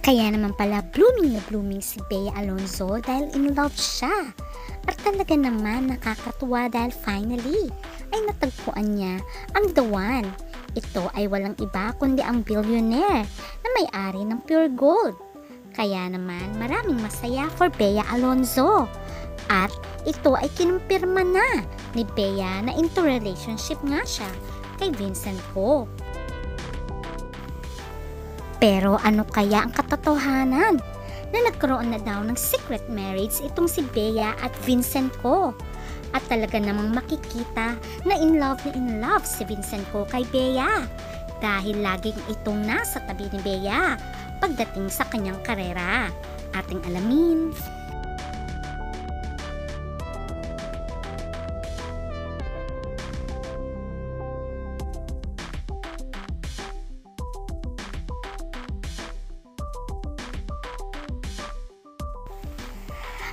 Kaya naman pala blooming na blooming si Bea Alonzo dahil in love siya. At talaga naman nakakatuwa dahil finally ay natagpuan niya ang the one. Ito ay walang iba kundi ang billionaire na may-ari ng Pure Gold. Kaya naman maraming masaya for Bea Alonzo. At ito ay kinumpirma na ni Bea na into relationship nga siya kay Vincent Ko. Pero ano kaya ang katotohanan na nagkaroon na daw ng secret marriage itong si Bea at Vincent Ko? At talaga namang makikita na in love si Vincent Ko kay Bea dahil laging itong nasa tabi ni Bea pagdating sa kanyang karera. Ating alamin.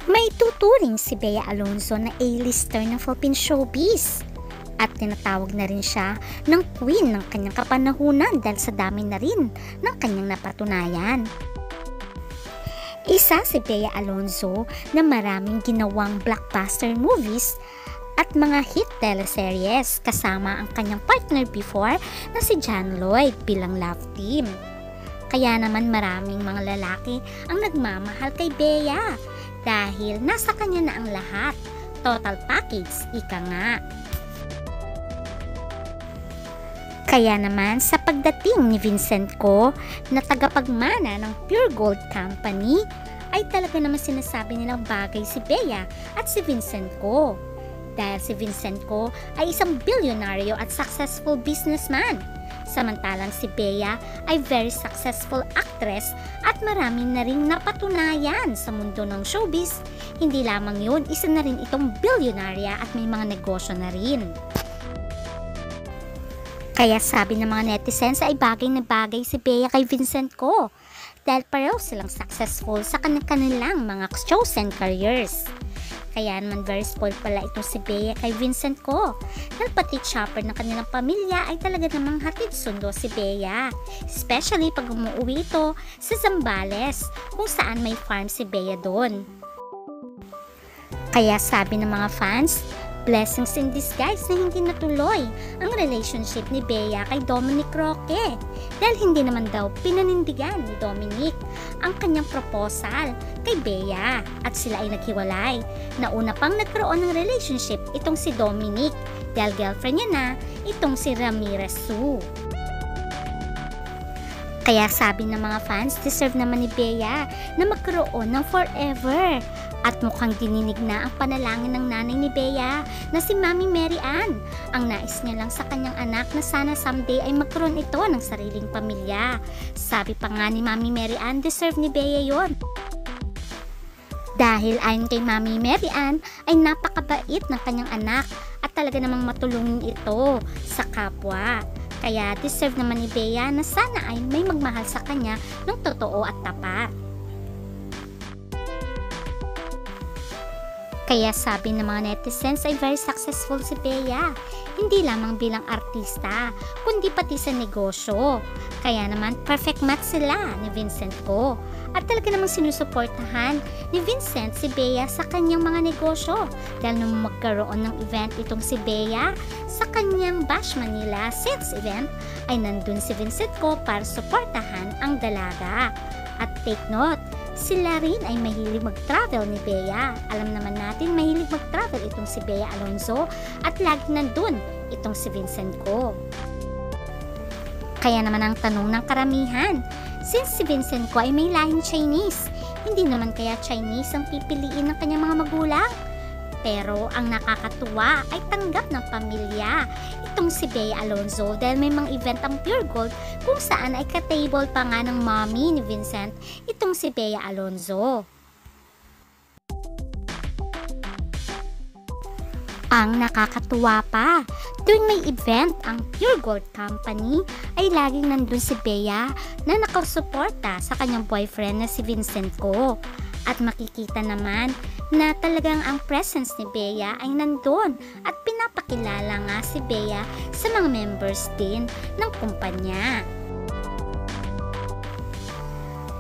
May tuturing si Bea Alonzo na A-lister ng Philippine showbiz at tinatawag na rin siya ng queen ng kanyang kapanahunan dahil sa dami na rin ng kanyang napatunayan. Isa si Bea Alonzo na maraming ginawang blockbuster movies at mga hit teleseries kasama ang kanyang partner before na si John Lloyd bilang love team. Kaya naman maraming mga lalaki ang nagmamahal kay Bea dahil nasa kanya na ang lahat. Total package, ika nga. Kaya naman sa pagdating ni Vincent Ko na tagapagmana ng Pure Gold Company ay talaga naman sinasabi nilang bagay si Bea at si Vincent Ko. Dahil si Vincent Ko ay isang bilyonaryo at successful businessman. Samantalang si Bea ay very successful actress at marami na ring napatunayan sa mundo ng showbiz. Hindi lamang yun, isa na rin itong bilyonarya at may mga negosyo na rin. Kaya sabi ng mga netizens ay bagay na bagay si Bea kay Vincent Ko dahil pareho silang successful sa kanilang mga chosen careers. Kaya naman very spoiled pala itong si Bea kay Vincent Ko. Dahil pati chopper ng kanilang pamilya ay talaga namang hatid sundo si Bea. Especially pag umuwi ito sa Zambales kung saan may farm si Bea doon. Kaya sabi ng mga fans, blessings in disguise na hindi natuloy ang relationship ni Bea kay Dominic Roque dahil hindi naman daw pinanindigan ni Dominic ang kanyang proposal kay Bea at sila ay naghiwalay. Nauna pang nagkaroon ng relationship itong si Dominic dahil girlfriend niya na itong si Ramirez Su. Kaya sabi ng mga fans, deserve naman ni Bea na magkaroon ng forever. At mukhang dininig na ang panalangin ng nanay ni Bea na si Mami Mary Ann. Ang nais niya lang sa kanyang anak na sana someday ay magkaroon ito ng sariling pamilya. Sabi pa nga ni Mami Mary Ann, deserve ni Bea yon. Dahil ayon kay Mami Mary Ann ay napakabait ng kanyang anak at talaga namang matulungin ito sa kapwa. Kaya deserve naman ni Bea na sana ay may magmahal sa kanya ng totoo at tapat. Kaya sabi ng mga netizens ay very successful si Bea, hindi lamang bilang artista, kundi pati sa negosyo. Kaya naman perfect match sila ni Vincent Ko. At talaga namang sinusuportahan ni Vincent si Bea sa kanyang mga negosyo. Dahil nung magkaroon ng event itong si Bea sa kanyang Bash Manila sales event, ay nandun si Vincent Ko para suportahan ang dalaga. At take note, sila rin ay mahilig mag-travel ni Bea. Alam naman natin mahilig mag-travel itong si Bea Alonzo at lagi nandun itong si Vincent Ko. Kaya naman ang tanong ng karamihan, since si Vincent Ko ay may lahing Chinese, hindi naman kaya Chinese ang pipiliin ng kanyang mga magulang? Pero ang nakakatuwa ay tanggap ng pamilya itong si Bea Alonzo dahil may mga event ang Pure Gold kung saan ay ka-table pa nga ng mommy ni Vincent itong si Bea Alonzo. Ang nakakatuwa pa, tuwing may event ang Pure Gold Company ay laging nandun si Bea na nakasuporta sa kanyang boyfriend na si Vincent Ko. At makikita naman na talagang ang presence ni Bea ay nandun at pinapakilala nga si Bea sa mga members din ng kumpanya.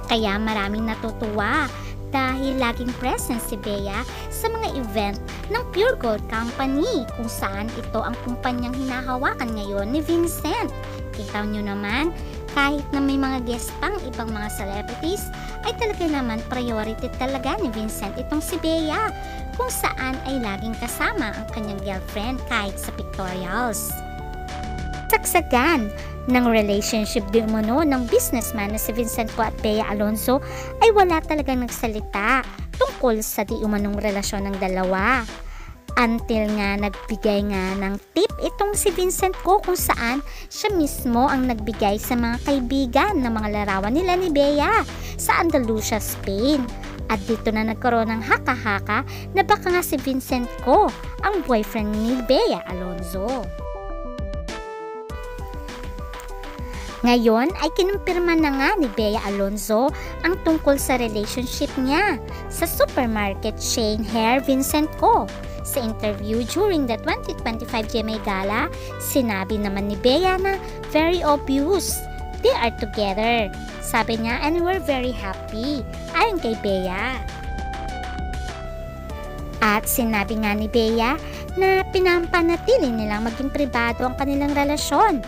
Kaya maraming natutuwa dahil laging present si Bea sa mga event ng Pure Gold Company kung saan ito ang kumpanyang hinahawakan ngayon ni Vincent. Kita nyo naman, kahit na may mga guest pang ibang mga celebrities, ay talaga naman priority talaga ni Vincent itong si Bea, kung saan ay laging kasama ang kanyang girlfriend kahit sa pictorials. Saksagan ng relationship di umano ng businessman na si Vincent Co at Bea Alonzo ay wala talagang nagsalita tungkol sa di umanong relasyon ng dalawa. Until nga nagbigay nga ng tip itong si Vincent Co kung saan siya mismo ang nagbigay sa mga kaibigan ng mga larawan nila ni Bea sa Andalusia, Spain. At dito na nagkaroon ng haka-haka na baka nga si Vincent Co ang boyfriend ni Bea Alonzo. Ngayon ay kinumpirma na nga ni Bea Alonzo ang tungkol sa relationship niya sa supermarket chain Hair Vincent Co. Sa interview during the 2025 GMA Gala, sinabi naman ni Bea na very obvious they are together. Sabi niya, and we're very happy, ayon kay Bea. At sinabi nga ni Bea na pinampanatili nilang maging pribado ang kanilang relasyon.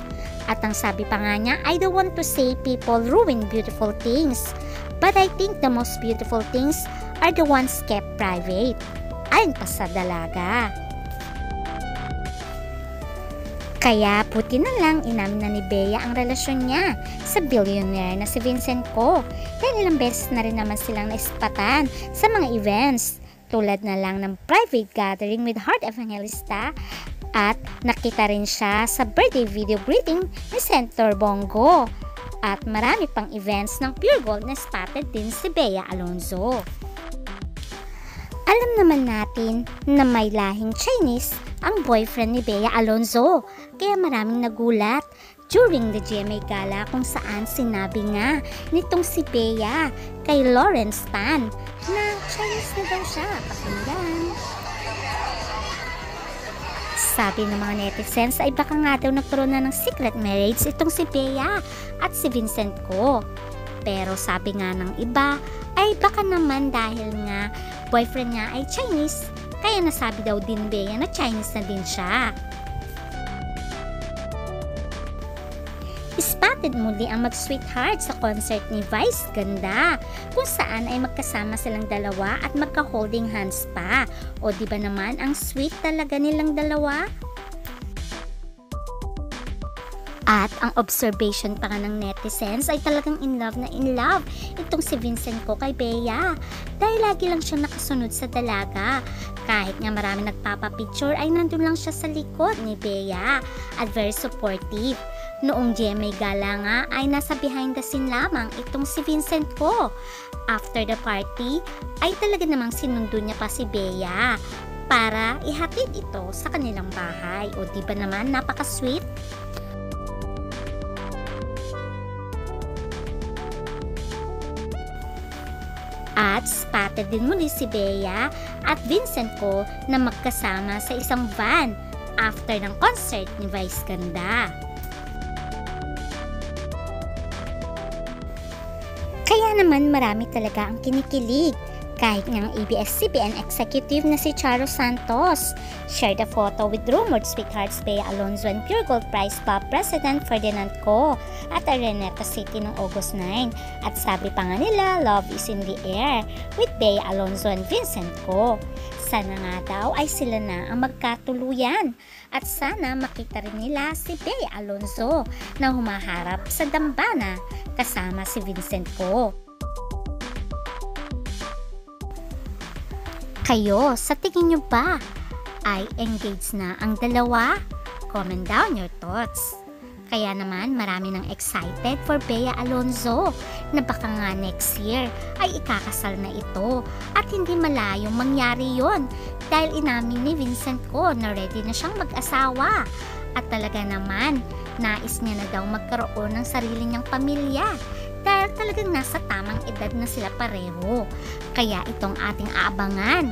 At ang sabi pa nga niya, I don't want to say people ruin beautiful things, but I think the most beautiful things are the ones kept private. Ayon pa sa dalaga. Kaya buti na lang inamin na ni Bea ang relasyon niya sa billionaire na si Vincent Co. Dahil ilang beses na rin naman silang naispatan sa mga events, tulad na lang ng private gathering with Heart Evangelista. At nakita rin siya sa birthday video greeting ni Senator Bongo. At marami pang events ng Pure Gold na spotted din si Bea Alonzo. Alam naman natin na may lahing Chinese ang boyfriend ni Bea Alonzo. Kaya maraming nagulat during the GMA Gala kung saan sinabi nga nitong si Bea kay Lawrence Tan na Chinese na daw siya. Pakinggan. Sabi ng mga netizens ay baka nga daw nagkaroon na ng secret marriage itong si Bea at si Vincent Co. Pero sabi nga ng iba ay baka naman dahil nga boyfriend niya ay Chinese, kaya nasabi daw din Bea na Chinese na din siya. Spotted muli ang mag-sweetheart sa concert ni Vice Ganda, kung saan ay magkasama silang dalawa at magka-holding hands pa. O di ba naman ang sweet talaga nilang dalawa? At ang observation pa nga ng netizens ay talagang in love na in love itong si Vincent Co kay Bea. Dahil lagi lang siya nakasunod sa dalaga. Kahit nga marami nagpapapicture ay nandun lang siya sa likod ni Bea at very supportive. Noong GMA Gala nga ay nasa behind the scene lamang itong si Vincent Co. After the party ay talaga namang sinundo niya pa si Bea para ihatid ito sa kanilang bahay. O di ba naman napaka-sweet? At spotted din muli si Bea at Vincent Co na magkasama sa isang van after ng concert ni Vice Ganda. Kaya naman marami talaga ang kinikilig. Kahit ng ABS-CBN executive na si Charo Santos shared a photo with rumored sweethearts Bea Alonzo and Pure Gold Prize Club President Ferdinand Co at Araneta City noong August 9. At sabi pa nga nila, love is in the air with Bea Alonzo and Vincent Co. Sana nga daw ay sila na ang magkatuluyan at sana makita rin nila si Bea Alonzo na humaharap sa dambana kasama si Vincent Co. Kayo, sa tingin nyo ba ay engaged na ang dalawa? Comment down your thoughts. Kaya naman marami nang excited for Bea Alonzo na baka nga next year ay ikakasal na ito at hindi malayong mangyari yon dahil inamin ni Vincent Co na ready na siyang mag-asawa at talaga naman nais niya na daw magkaroon ng sarili niyang pamilya dahil talagang nasa tamang edad na sila pareho. Kaya itong ating aabangan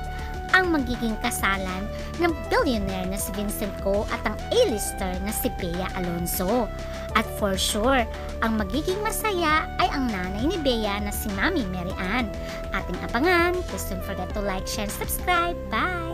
ang magiging kasalan ng billionaire na si Vincent Ko at ang A-lister na si Bea Alonzo. At for sure, ang magiging masaya ay ang nanay ni Bea na si Mami Mary Ann. Ating abangan. Please don't forget to like, share, and subscribe. Bye!